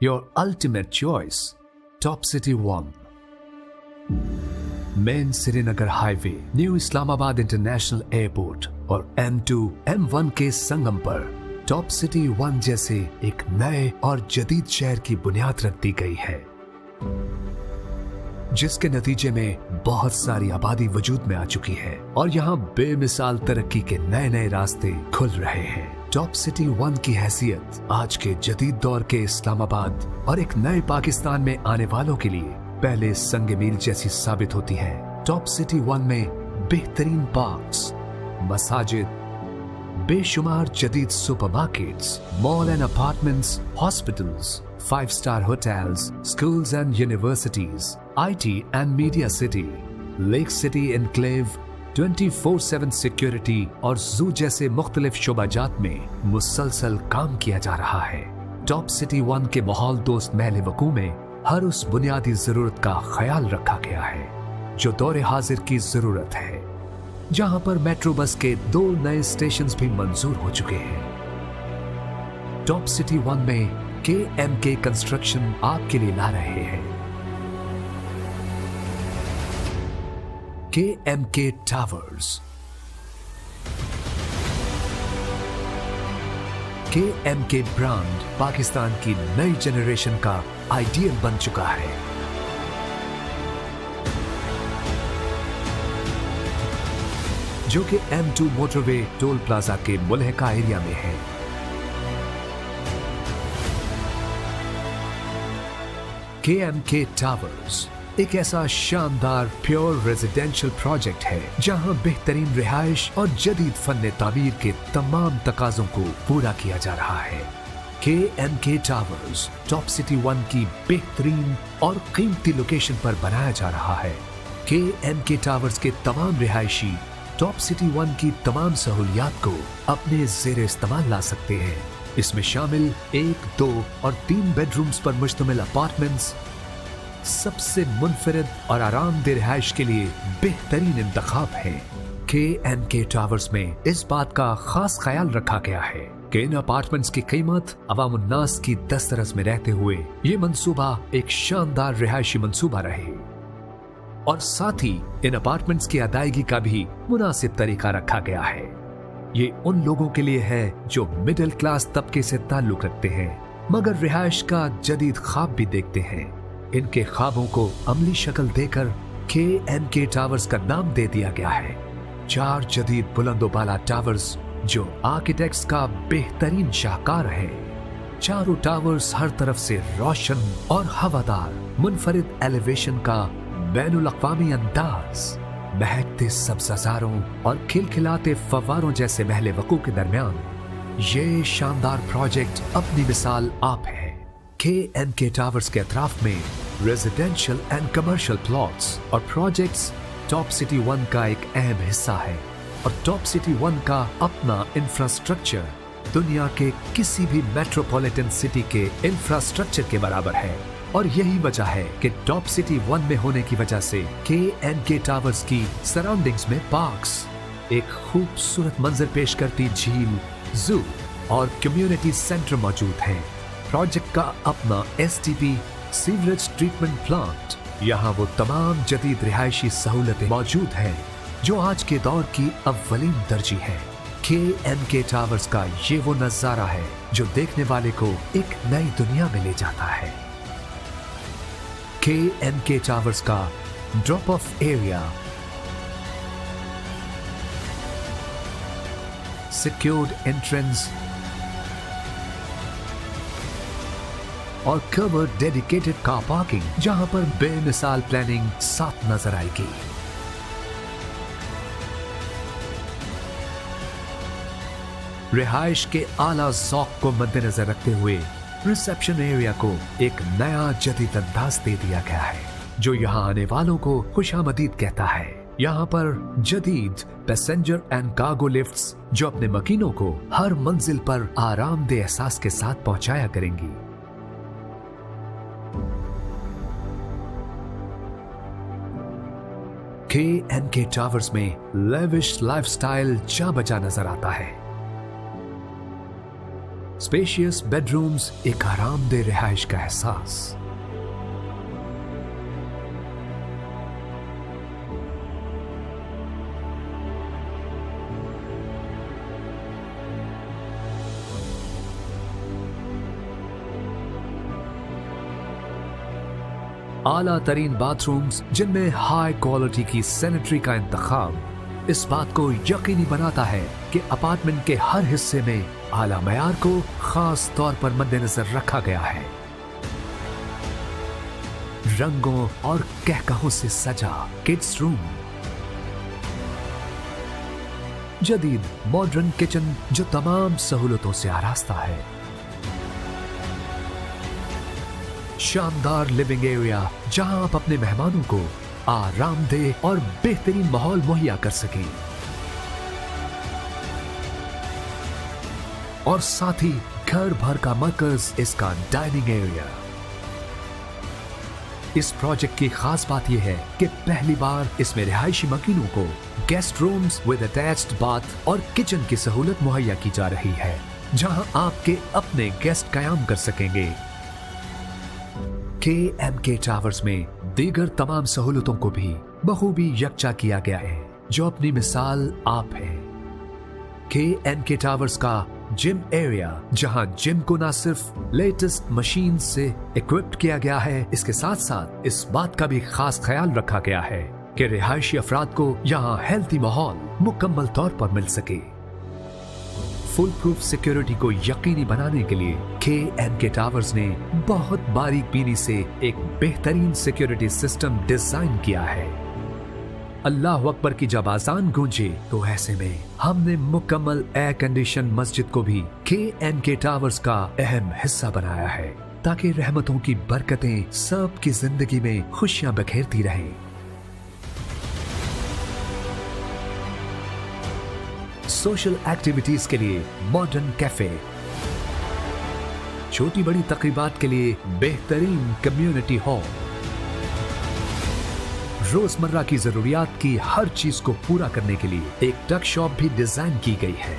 Your ultimate choice, Top City One. Main Srinagar highway, new Islamabad international airport और M2, M1 के संगम पर top city one जैसे एक नए और जदीद शहर की बुनियाद रख दी गई है, जिसके नतीजे में बहुत सारी आबादी वजूद में आ चुकी है और यहाँ बेमिसाल तरक्की के नए नए रास्ते खुल रहे हैं। टॉप सिटी वन की हैसियत आज के जदीद दौर के इस्लामाबाद और एक नए पाकिस्तान में आने वालों के लिए पहले संग मील जैसी साबित होती है। टॉप सिटी वन में बेहतरीन पार्क्स, मसाजिद, बेशुमार जदीद supermarkets, mall and apartments, hospitals, 5-star hotels, schools and universities, IT and media city, Lake City Enclave, 24/7 security और जू जैसे मुख्तलिफ शोबाजात में मुसलसल काम किया जा रहा है। टॉप सिटी वन के माहौल दोस्त महल वकू में हर उस बुनियादी जरूरत का ख्याल रखा गया है जो दौरे हाजिर की जरूरत है, जहां पर मेट्रो बस के 2 नए स्टेशंस भी मंजूर हो चुके हैं। टॉप सिटी वन में KMK कंस्ट्रक्शन आपके लिए ला रहे हैं KMK towers. KMK brand Pakistan की नई जनरेशन का आइडियल बन चुका है। जो कि M2 मोटरवे टोल प्लाजा के मुल्हका एरिया में है। KMK टावर्स एक ऐसा शानदार प्योर रेजिडेंशियल प्रोजेक्ट है जहां बेहतरीन रिहाइश और जदीद फन ताबीर के तमाम तकाजों को पूरा किया जा रहा है। KMK towers top city one की बेहतरीन और कीमती लोकेशन पर बनाया जा रहा है। KMK टावर्स के तमाम रिहायशी टॉप सिटी वन की तमाम सहूलियात को अपने ज़ेरे इस्तेमाल ला सकते हैं। इसमें शामिल 1, 2 और 3 बेडरूम्स पर मुश्तमिल अपार्टमेंट्स सबसे मुनफरिद और आरामदेह रिहाइश के लिए बेहतरीन इंतखाब है। KMK टावर्स में इस बात का खास ख्याल रखा गया है कि इन अपार्टमेंट्स की कीमत अवामुन्नास की दस्तरस में रहते हुए ये मंसूबा एक शानदार रिहायशी मंसूबा रहे और साथ ही इन अपार्टमेंट्स की अदायगी का भी मुनासिब तरीका रखा गया है। ये उन लोगों के लिए है जो मिडिल क्लास तबके से ताल्लुक रखते हैं मगर रिहाइश का जदीद ख्वाब भी देखते हैं। इनके ख्वाबों को अमली शक्ल देकर KMK टावर्स का नाम दे दिया गया है। 4 जदीद बुलंदोबाला टावर्स जो आर्किटेक्ट्स का बेहतरीन शाहकार है। चारों टावर्स हर तरफ से रोशन और हवादार, मुनफरिद एलिवेशन का बैनुल अक़वामी अंदाज, महकते सब्ज़ारों और खिलखिलाते फव्वारों जैसे महल वकू के दरमियान ये शानदार प्रोजेक्ट अपनी मिसाल आप है। KMK टावर्स के अतराफ में रेजिडेंशियल एंड कमर्शियल प्लॉट्स और प्रोजेक्ट्स टॉप सिटी वन का एक अहम हिस्सा है और टॉप सिटी वन का अपना इंफ्रास्ट्रक्चर दुनिया के किसी भी मेट्रोपॉलिटन सिटी के इंफ्रास्ट्रक्चर के बराबर है और यही वजह है कि टॉप सिटी वन में होने की वजह से KMK टावर्स की सराउंडिंग्स में पार्क्स, एक खूबसूरत मंजर पेश करती झील, जू और कम्युनिटी सेंटर मौजूद है। प्रोजेक्ट का अपना STP सीवरेज ट्रीटमेंट प्लांट, यहाँ वो तमाम जदीद रिहायशी सहूलतें मौजूद हैं जो आज के दौर की अव्वलीन तरजीह है। KMK टावर्स का ये वो नजारा है जो देखने वाले को एक नई दुनिया में ले जाता है। KMK टावर्स का drop of area, secured entrance और कवर्ड डेडिकेटेड कार पार्किंग जहां पर बेमिसाल प्लानिंग साथ नजर आएगी। रिहाइश के आला ज़ौक़ को मद्देनजर रखते हुए रिसेप्शन एरिया को एक नया जदीद अंदाज दे दिया गया है जो यहाँ आने वालों को खुशामदीद कहता है। यहाँ पर जदीद पैसेंजर एंड कार्गो लिफ्ट्स जो अपने मकीनों को हर मंजिल पर आरामदेह एहसास के साथ पहुंचाया करेंगी। KMK टावर्स में लेविश लाइफस्टाइल जा बजा नजर आता है। स्पेशियस बेडरूम्स, एक आरामदेह रिहाइश का एहसास। आला तरीन बाथरूम्स जिनमें हाई क्वालिटी की सैनिटरी का इंतखाब इस बात को यकीनी बनाता है कि अपार्टमेंट के हर हिस्से में आला मयार को खास तौर पर मद्देनजर रखा गया है। रंगों और कहकहों से सजा किड्स रूम, जदीद मॉडर्न किचन जो तमाम सहूलतों से आरास्ता है, शानदार लिविंग एरिया जहां आप अपने मेहमानों को आरामदेह और बेहतरीन माहौल मुहैया कर सकें, और साथ ही घर भर का मरकज इसका डाइनिंग एरिया। इस प्रोजेक्ट की खास बात यह है कि पहली बार इसमें रिहायशी मकीनों को guest rooms with attached bath और किचन की सहूलत मुहैया की जा रही है, जहां आपके अपने गेस्ट कयाम कर सकेंगे। KMK टावर्स में दीगर तमाम सहूलतों को भी बखूबी यकजा किया गया है, जो अपनी मिसाल आप है। KMK टावर्स का जिम एरिया, जहां जिम को न सिर्फ लेटेस्ट मशीन से इक्विप्ड किया गया है, इसके साथ साथ इस बात का भी खास ख्याल रखा गया है कि रिहायशी अफराद को यहां हेल्थी माहौल मुकम्मल तौर पर मिल सके। फुल प्रूफ सिक्योरिटी को यकीनी बनाने के लिए KMK टावर्स ने बहुत बारीक बीनी से एक बेहतरीन सिक्योरिटी सिस्टम डिजाइन किया है। अल्लाह अकबर की जब आजान गूंजे तो ऐसे में हमने मुकम्मल एयर कंडीशन मस्जिद को भी KMK टावर्स का अहम हिस्सा बनाया है, ताकि रहमतों की बरकतें सबकी जिंदगी में खुशियां बखेरती रहें। सोशल एक्टिविटीज के लिए मॉडर्न कैफे, छोटी बड़ी तकरीबात के लिए बेहतरीन कम्युनिटी हॉल, रोजमर्रा की जरूरियात की हर चीज को पूरा करने के लिए एक टक शॉप भी डिजाइन की गई है।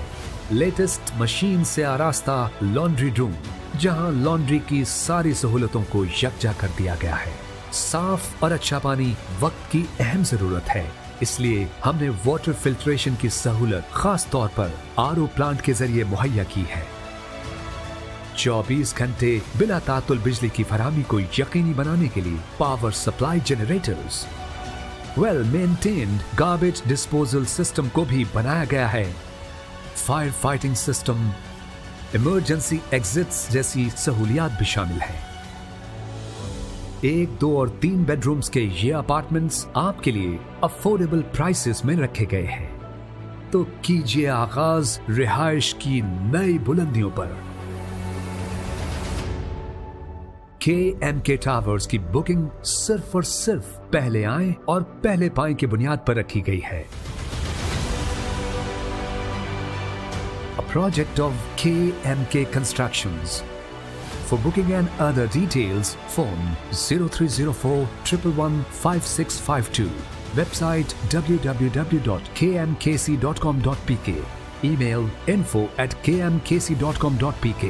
लेटेस्ट मशीन से आरास्ता लॉन्ड्री रूम, जहां लॉन्ड्री की सारी सहूलतों को यकजा कर दिया गया है। साफ और अच्छा पानी वक्त की अहम जरूरत है, इसलिए हमने वाटर फिल्ट्रेशन की सहूलत खास तौर पर RO प्लांट के जरिए मुहैया की है। 24 घंटे बिना तातुल बिजली की फराहमी को यकीनी बनाने के लिए power supply generators, well maintained garbage disposal system को भी बनाया गया है। Fire fighting system, emergency exits जैसी सहूलियात भी शामिल है। 1, 2 और 3 बेडरूम्स के ये अपार्टमेंट्स आपके लिए अफोर्डेबल प्राइसेस में रखे गए हैं। तो कीजिए आगाज रिहाइश की नई बुलंदियों पर। KMK टावर्स की बुकिंग सिर्फ और सिर्फ पहले आए और पहले पाएं की बुनियाद पर रखी गई है। A project of KMK Constructions. For booking and other details, phone 0304 111 5652. Website www.kmkc.com.pk. Email info@kmkc.com.pk.